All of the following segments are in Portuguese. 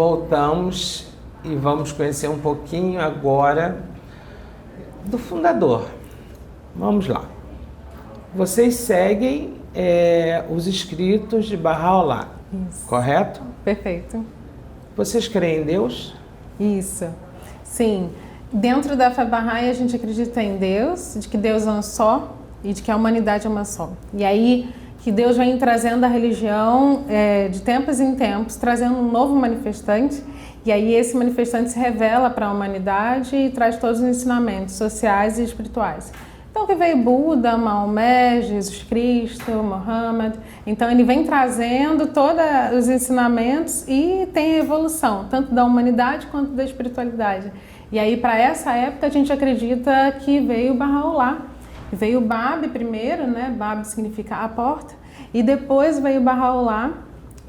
voltamos e vamos conhecer um pouquinho agora do fundador. Vamos lá. Vocês seguem os escritos de Baha'u'lláh, correto? Perfeito. Vocês creem em Deus? Isso. Sim. Dentro da fé Bahá'í a gente acredita em Deus, de que Deus é um só e de que a humanidade é uma só. E aí que Deus vem trazendo a religião de tempos em tempos, trazendo um novo manifestante, e aí esse manifestante se revela para a humanidade e traz todos os ensinamentos sociais e espirituais. Então que veio Buda, Maomé, Jesus Cristo, Muhammad, então ele vem trazendo todos os ensinamentos e tem a evolução, tanto da humanidade quanto da espiritualidade. E aí para essa época a gente acredita que veio Baha'u'lláh. Veio Bab primeiro, né? Bab significa a porta, e depois veio Baha'u'lláh.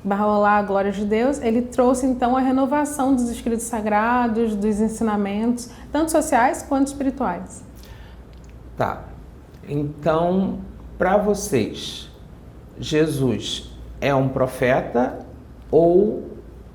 Baha'u'lláh, a glória de Deus. Ele trouxe então a renovação dos escritos sagrados, dos ensinamentos, tanto sociais quanto espirituais. Tá. Então, para vocês, Jesus é um profeta ou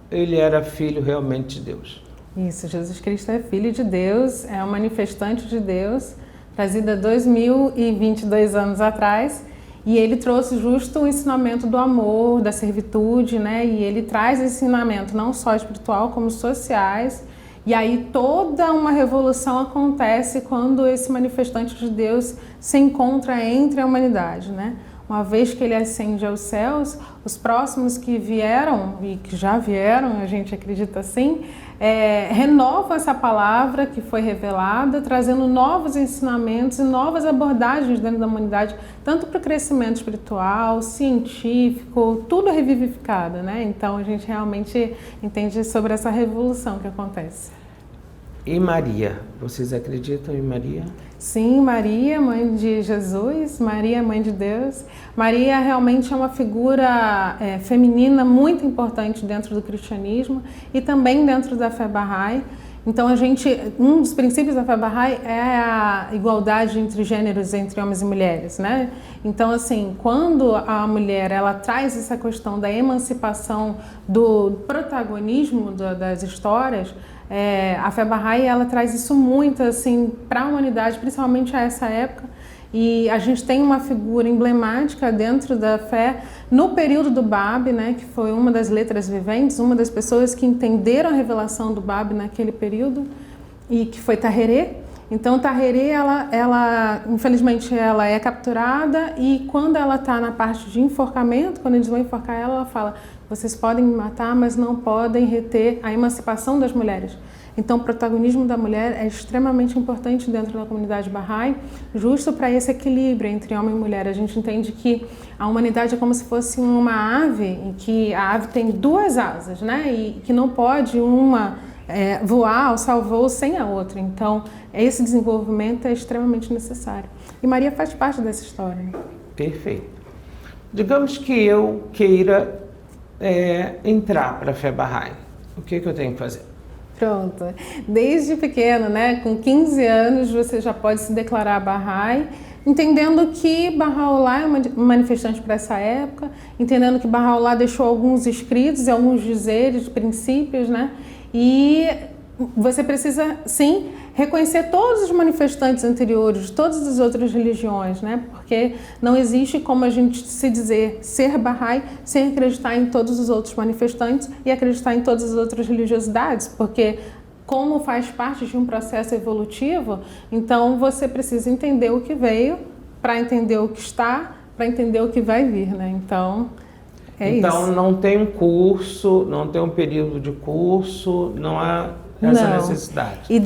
ele era filho realmente de Deus? Isso, Jesus Cristo é filho de Deus, é um manifestante de Deus, trazido há 2022 anos atrás, e ele trouxe justo o ensinamento do amor, da servitude, né? E ele traz esse ensinamento não só espiritual, como sociais, e aí toda uma revolução acontece quando esse manifestante de Deus se encontra entre a humanidade, né? Uma vez que ele ascende aos céus, os próximos que vieram, e que já vieram, a gente acredita assim, renovam essa palavra que foi revelada, trazendo novos ensinamentos e novas abordagens dentro da humanidade, tanto para o crescimento espiritual, científico, tudo revivificado, né? Então a gente realmente entende sobre essa revolução que acontece. E Maria? Vocês acreditam em Maria? Sim, Maria, mãe de Jesus, Maria, mãe de Deus. Maria realmente é uma figura feminina muito importante dentro do cristianismo e também dentro da fé Bahá'í. Então um dos princípios da fé Bahá'í é a igualdade entre gêneros, entre homens e mulheres, né? Então assim, quando a mulher ela traz essa questão da emancipação, do protagonismo das histórias, a fé Bahá'í ela traz isso muito assim para a humanidade, principalmente a essa época. E a gente tem uma figura emblemática dentro da fé no período do Bab, né, que foi uma das letras viventes, uma das pessoas que entenderam a revelação do Bab naquele período, e que foi Tahereh. Então Tahereh, ela infelizmente ela é capturada, e quando ela está na parte de enforcamento, quando eles vão enforcar ela, ela fala: vocês podem me matar, mas não podem reter a emancipação das mulheres. Então o protagonismo da mulher é extremamente importante dentro da comunidade Bahá'í, justo para esse equilíbrio entre homem e mulher. A gente entende que a humanidade é como se fosse uma ave, em que a ave tem duas asas, né? E que não pode uma voar, alçar o voo sem a outra. Então esse desenvolvimento é extremamente necessário. E Maria faz parte dessa história. Perfeito. Digamos que eu queira entrar para a fé Bahá'í. O que eu tenho que fazer? Pronto. Desde pequeno, né, com 15 anos, você já pode se declarar Bahá'í, entendendo que Baha'u'lláh é um manifestante para essa época, entendendo que Baha'u'lláh deixou alguns escritos e alguns dizeres, princípios, né? E você precisa, sim, reconhecer todos os manifestantes anteriores de todas as outras religiões, né? Porque não existe como a gente se dizer ser Bahá'í sem acreditar em todos os outros manifestantes e acreditar em todas as outras religiosidades, porque como faz parte de um processo evolutivo, então você precisa entender o que veio para entender o que está, para entender o que vai vir, né? Então, isso. Então não tem um curso, não tem um período de curso, não há essa necessidade. E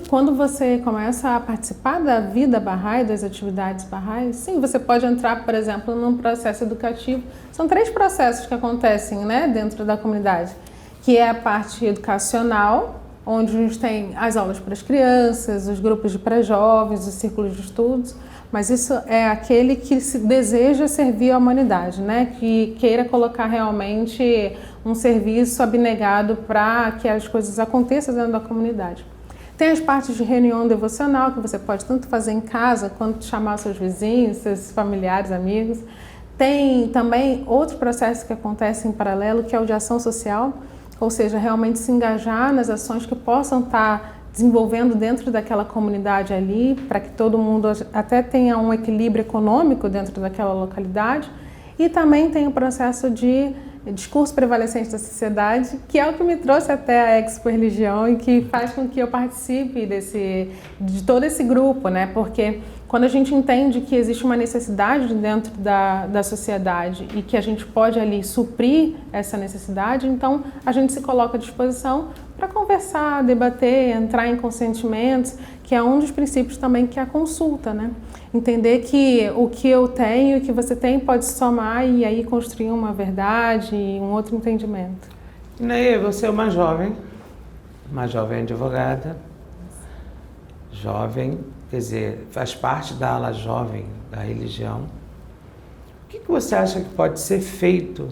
quando você começa a participar da vida Bahá'í, das atividades Bahá'í, sim, você pode entrar, por exemplo, num processo educativo. São 3 processos que acontecem, né, dentro da comunidade, que é a parte educacional, onde a gente tem as aulas para as crianças, os grupos de pré-jovens, os círculos de estudos, mas isso é aquele que deseja servir à humanidade, né? Que queira colocar realmente um serviço abnegado para que as coisas aconteçam dentro da comunidade. Tem as partes de reunião devocional, que você pode tanto fazer em casa, quanto chamar seus vizinhos, seus familiares, amigos. Tem também outro processo que acontece em paralelo, que é o de ação social, ou seja, realmente se engajar nas ações que possam estar desenvolvendo dentro daquela comunidade ali, para que todo mundo até tenha um equilíbrio econômico dentro daquela localidade. E também tem o processo de discurso prevalecente da sociedade, que é o que me trouxe até a Expo Religião e que faz com que eu participe de todo esse grupo, né? Porque quando a gente entende que existe uma necessidade dentro da sociedade e que a gente pode ali suprir essa necessidade, então a gente se coloca à disposição para conversar, debater, entrar em consentimentos, que é um dos princípios também que é a consulta, né? Entender que o que eu tenho e o que você tem pode se somar e aí construir uma verdade e um outro entendimento. Ney, você é uma jovem advogada, jovem, quer dizer, faz parte da ala jovem da religião. O que você acha que pode ser feito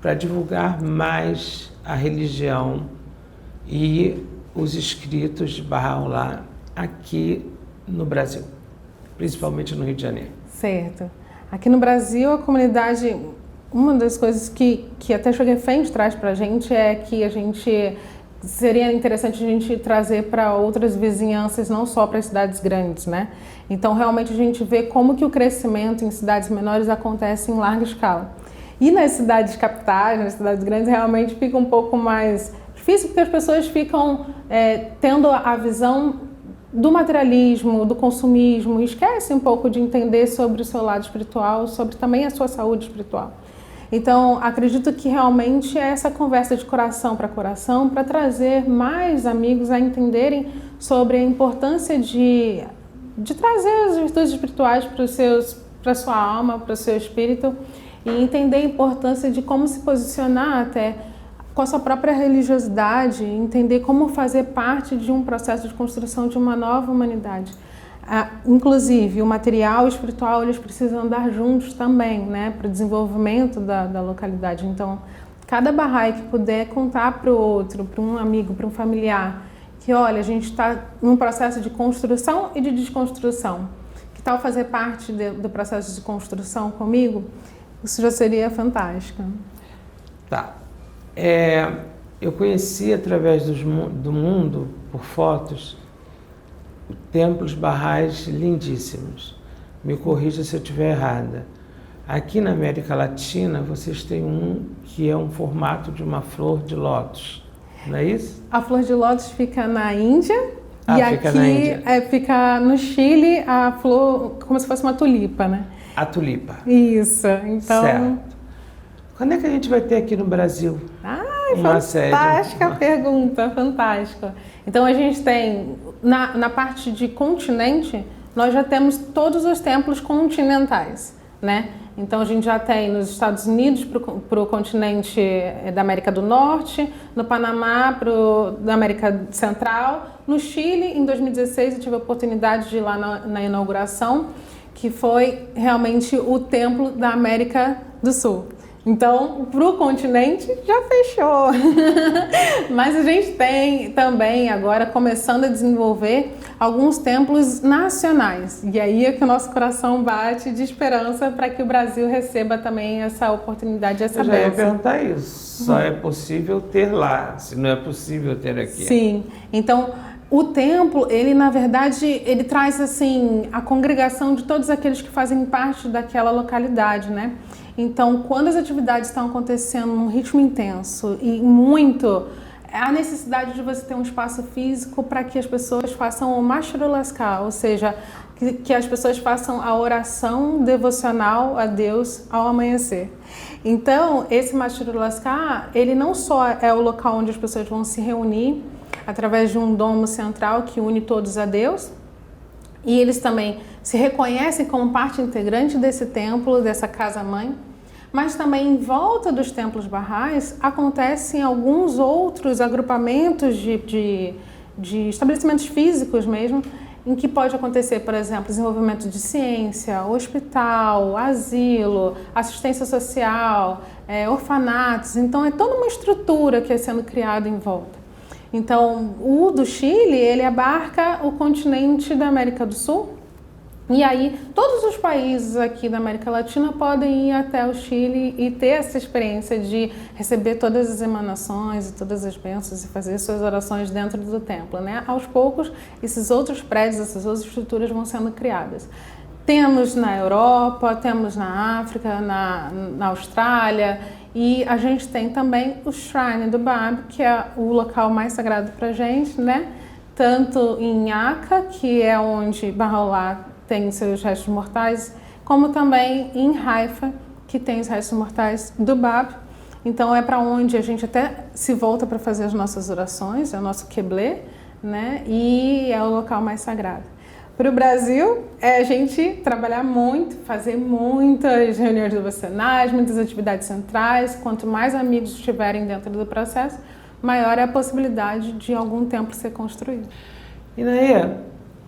para divulgar mais a religião e os escritos de Baha'u'lláh aqui no Brasil, principalmente no Rio de Janeiro? Certo. Aqui no Brasil, a comunidade, uma das coisas que até Choguei Fende traz para a gente é que seria interessante a gente trazer para outras vizinhanças, não só para as cidades grandes, né? Então, realmente, a gente vê como que o crescimento em cidades menores acontece em larga escala. E nas cidades capitais, nas cidades grandes, realmente fica um pouco mais difícil, porque as pessoas ficam tendo a visão do materialismo, do consumismo, e esquece um pouco de entender sobre o seu lado espiritual, sobre também a sua saúde espiritual. Então, acredito que realmente é essa conversa de coração para trazer mais amigos a entenderem sobre a importância de trazer as virtudes espirituais para a sua alma, para o seu espírito, e entender a importância de como se posicionar até com a sua própria religiosidade, entender como fazer parte de um processo de construção de uma nova humanidade. Inclusive, o material e o espiritual, eles precisam andar juntos também, né, para o desenvolvimento da localidade. Então, cada Bahá'í que puder contar para o outro, para um amigo, para um familiar, que olha, a gente está num processo de construção e de desconstrução, que tal fazer parte do processo de construção comigo? Isso já seria fantástico. Tá. Eu conheci através do mundo, por fotos, templos Bahá'ís lindíssimos. Me corrija se eu estiver errada. Aqui na América Latina, vocês têm um que é um formato de uma flor de lótus, não é isso? A flor de lótus fica na Índia e fica aqui na Índia. Fica no Chile a flor como se fosse uma tulipa, né? A tulipa. Isso, então... Certo. Quando é que a gente vai ter aqui no Brasil? Fantástica pergunta, fantástica. Então a gente tem, na parte de continente, nós já temos todos os templos continentais, né? Então a gente já tem nos Estados Unidos para o continente da América do Norte, no Panamá da América Central, no Chile, em 2016 eu tive a oportunidade de ir lá na inauguração, que foi realmente o templo da América do Sul. Então, para o continente, já fechou. Mas a gente tem também agora começando a desenvolver alguns templos nacionais. E aí é que o nosso coração bate de esperança para que o Brasil receba também essa oportunidade, essa bênção. Eu já ia perguntar isso. Só é possível ter lá, se não é possível ter aqui. Sim. Então, o templo, ele na verdade, ele traz assim a congregação de todos aqueles que fazem parte daquela localidade, né? Então, quando as atividades estão acontecendo num ritmo intenso e muito, há necessidade de você ter um espaço físico para que as pessoas façam o Mashrul Laskar, ou seja, que as pessoas façam a oração devocional a Deus ao amanhecer. Então, esse Mashrul Laskar, ele não só é o local onde as pessoas vão se reunir através de um domo central que une todos a Deus, e eles também se reconhecem como parte integrante desse templo, dessa casa-mãe, mas também em volta dos templos Bahá'ís acontecem alguns outros agrupamentos de estabelecimentos físicos mesmo, em que pode acontecer, por exemplo, desenvolvimento de ciência, hospital, asilo, assistência social, orfanatos. Então é toda uma estrutura que é sendo criada em volta. Então o do Chile, ele abarca o continente da América do Sul, E aí, todos os países aqui da América Latina podem ir até o Chile e ter essa experiência de receber todas as emanações e todas as bênçãos e fazer suas orações dentro do templo, né? Aos poucos, esses outros prédios, essas outras estruturas vão sendo criadas. Temos na Europa, temos na África, na Austrália, e a gente tem também o Shrine do Bab, que é o local mais sagrado para a gente, né? Tanto em Aca, que é onde Bahá'u'lláh tem seus restos mortais, como também em Haifa, que tem os restos mortais do Bab. Então é para onde a gente até se volta para fazer as nossas orações, é o nosso Qeblé, né? E é o local mais sagrado. Para o Brasil, é a gente trabalhar muito, fazer muitas reuniões devocionais, muitas atividades centrais. Quanto mais amigos estiverem dentro do processo, maior é a possibilidade de algum templo ser construído. Inaê,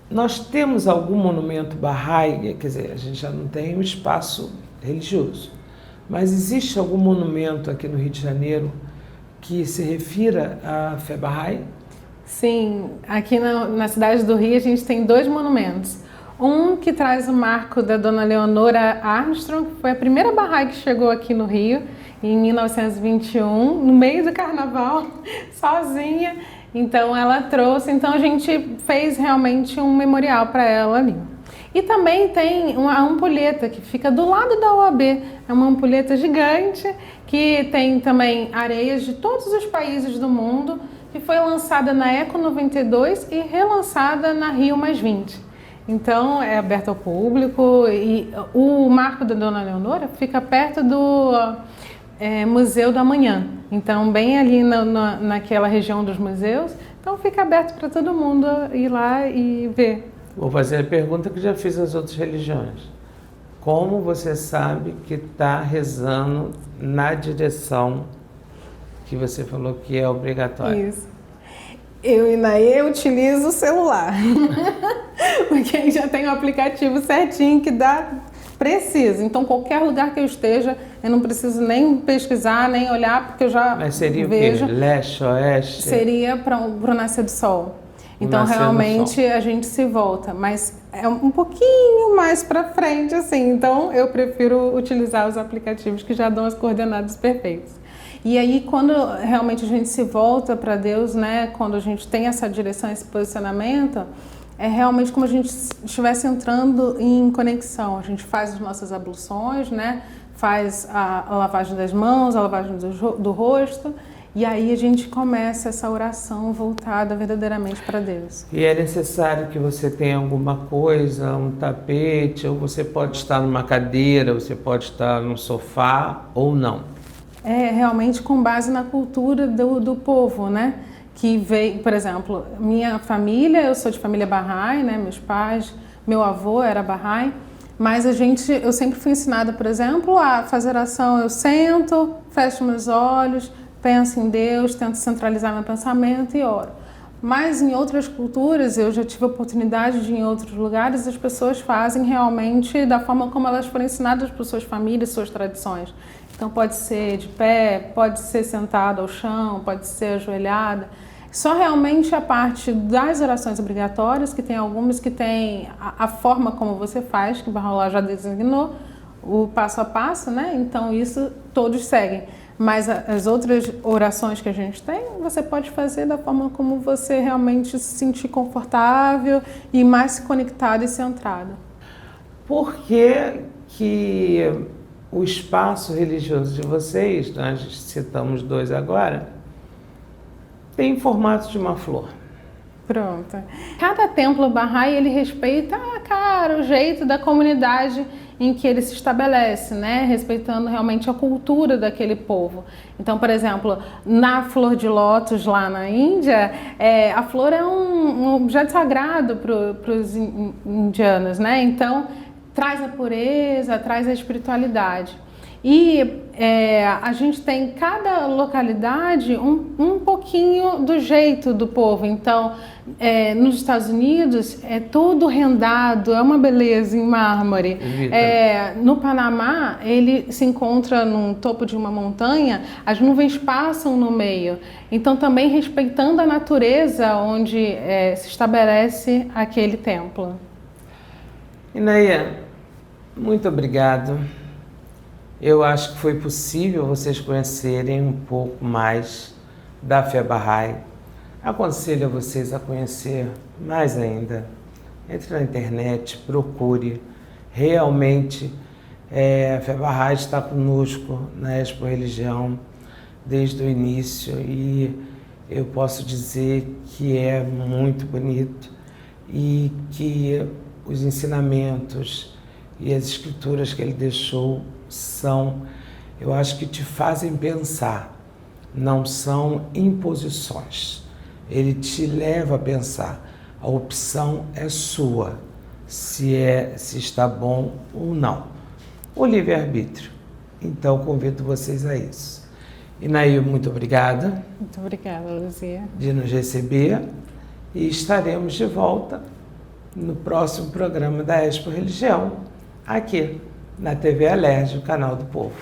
nós temos algum monumento Bahá'í, quer dizer, a gente já não tem um espaço religioso, mas existe algum monumento aqui no Rio de Janeiro que se refira à fé Bahá'í? Sim, aqui na cidade do Rio a gente tem 2 monumentos. Um que traz o marco da Dona Leonora Armstrong, que foi a primeira Bahá'í que chegou aqui no Rio, em 1921, no meio do carnaval, sozinha. Então ela trouxe, então a gente fez realmente um memorial para ela ali. E também tem uma ampulheta que fica do lado da OAB, é uma ampulheta gigante que tem também areias de todos os países do mundo, que foi lançada na Eco 92 e relançada na Rio +20. Então é aberto ao público e o marco da Dona Leonora fica perto do Museu do Amanhã, então bem ali naquela região dos museus, então fica aberto para todo mundo ir lá e ver. Vou fazer a pergunta que já fiz às outras religiões. Como você sabe que está rezando na direção que você falou que é obrigatório? Isso. Eu utilizo o celular, porque aí já tem um aplicativo certinho que dá preciso. Então, qualquer lugar que eu esteja, eu não preciso nem pesquisar, nem olhar, porque eu já Mas seria vejo. o quê? Leste, oeste? Seria para o nascer do sol. Então, realmente, a gente se volta, mas é um pouquinho mais para frente, assim. Então, eu prefiro utilizar os aplicativos que já dão as coordenadas perfeitas. E aí, quando realmente a gente se volta para Deus, né? Quando a gente tem essa direção, esse posicionamento, é realmente como a gente estivesse entrando em conexão. A gente faz as nossas abluções, né? Faz a lavagem das mãos, a lavagem do rosto. E aí a gente começa essa oração voltada verdadeiramente para Deus. E é necessário que você tenha alguma coisa, um tapete, ou você pode estar numa cadeira, você pode estar num sofá, ou não? É realmente com base na cultura do povo, né? Que veio, por exemplo, minha família, eu sou de família Bahá'í, né? Meus pais, meu avô era Bahá'í. Mas eu sempre fui ensinada, por exemplo, a fazer oração. Eu sento, fecho meus olhos, penso em Deus, tento centralizar meu pensamento e oro. Mas em outras culturas, eu já tive a oportunidade de ir em outros lugares, as pessoas fazem realmente da forma como elas foram ensinadas por suas famílias, suas tradições. Então pode ser de pé, pode ser sentado ao chão, pode ser ajoelhada. Só realmente a parte das orações obrigatórias, que tem algumas que tem a forma como você faz, que o Bahá'u'lláh já designou, o passo a passo, né? Então isso todos seguem. Mas as outras orações que a gente tem, você pode fazer da forma como você realmente se sentir confortável e mais conectado e centrado. Por que o espaço religioso de vocês, nós citamos 2 agora, tem formato de uma flor? Pronto. Cada templo Bahá'í, ele respeita o jeito da comunidade em que ele se estabelece, né? Respeitando realmente a cultura daquele povo. Então, por exemplo, na flor de lótus lá na Índia, a flor é um objeto sagrado para os indianos, né? Então, traz a pureza, traz a espiritualidade. E a gente tem em cada localidade um pouquinho do jeito do povo. Então, nos Estados Unidos é tudo rendado, é uma beleza em mármore. No Panamá, ele se encontra no topo de uma montanha, as nuvens passam no meio. Então, também respeitando a natureza onde se estabelece aquele templo. Inaia, muito obrigado. Eu acho que foi possível vocês conhecerem um pouco mais da Fé Bahá'í. Aconselho a vocês a conhecer mais ainda. Entre na internet, procure. Realmente, a Fé Bahá'í está conosco na Expo Religião desde o início e eu posso dizer que é muito bonito e que os ensinamentos e as escrituras que ele deixou são, eu acho que te fazem pensar, não são imposições. Ele te leva a pensar. A opção é sua, se está bom ou não. O livre-arbítrio. Então, convido vocês a isso. Inaia, muito obrigada. Muito obrigada, Luzia. De nos receber e estaremos de volta no próximo programa da Expo Religião, aqui na TV Alerj, o canal do Povo.